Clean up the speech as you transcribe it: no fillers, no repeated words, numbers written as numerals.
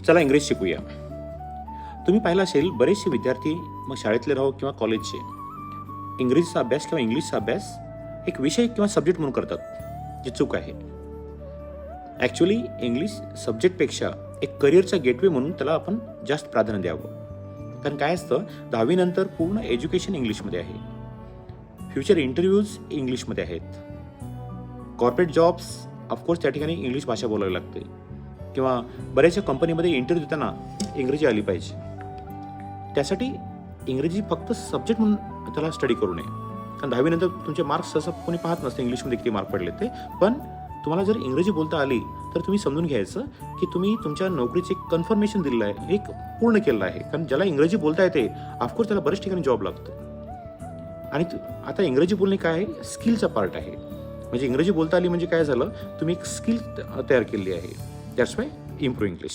चला इंग्रजी शिकूया. तुम्ही पाहिलं असेल बरेचसे विद्यार्थी मग शाळेतले राहो किंवा कॉलेजचे इंग्रजीचा अभ्यास किंवा इंग्लिशचा अभ्यास एक विषय किंवा सब्जेक्ट म्हणून करतात, जे चूक आहे. ॲक्च्युली इंग्लिश सब्जेक्टपेक्षा एक करिअरचा गेटवे म्हणून त्याला आपण जास्त प्राधान्य द्यावं. कारण काय असतं, 10वी नंतर पूर्ण एज्युकेशन इंग्लिशमध्ये आहे. फ्युचर इंटरव्ह्यूज इंग्लिशमध्ये आहेत. कॉर्पोरेट जॉब्स ऑफकोर्स त्या ठिकाणी इंग्लिश भाषा बोलावी लागते किंवा बऱ्याचशा कंपनीमध्ये इंटरव्ह्यू देताना इंग्रजी आली पाहिजे. त्यासाठी इंग्रजी फक्त सब्जेक्ट म्हणून त्याला स्टडी करू नये. कारण 10वी नंतर तुमचे मार्क्स असं कोणी पाहत नसते इंग्लिशमध्ये किती मार्क पडले ते. पण तुम्हाला जर इंग्रजी बोलता आली तर तुम्ही समजून घ्यायचं की तुम्ही तुमच्या नोकरीचे एक कन्फर्मेशन दिलेलं आहे, एक पूर्ण केलेलं आहे. कारण ज्याला इंग्रजी बोलता येते ऑफकोर्स त्याला बऱ्याच ठिकाणी जॉब लागतो. आणि आता इंग्रजी बोलणे काय आहे, स्किलचा पार्ट आहे. म्हणजे इंग्रजी बोलता आली म्हणजे काय झालं, तुम्ही एक स्किल तयार केली आहे. That's why improve English.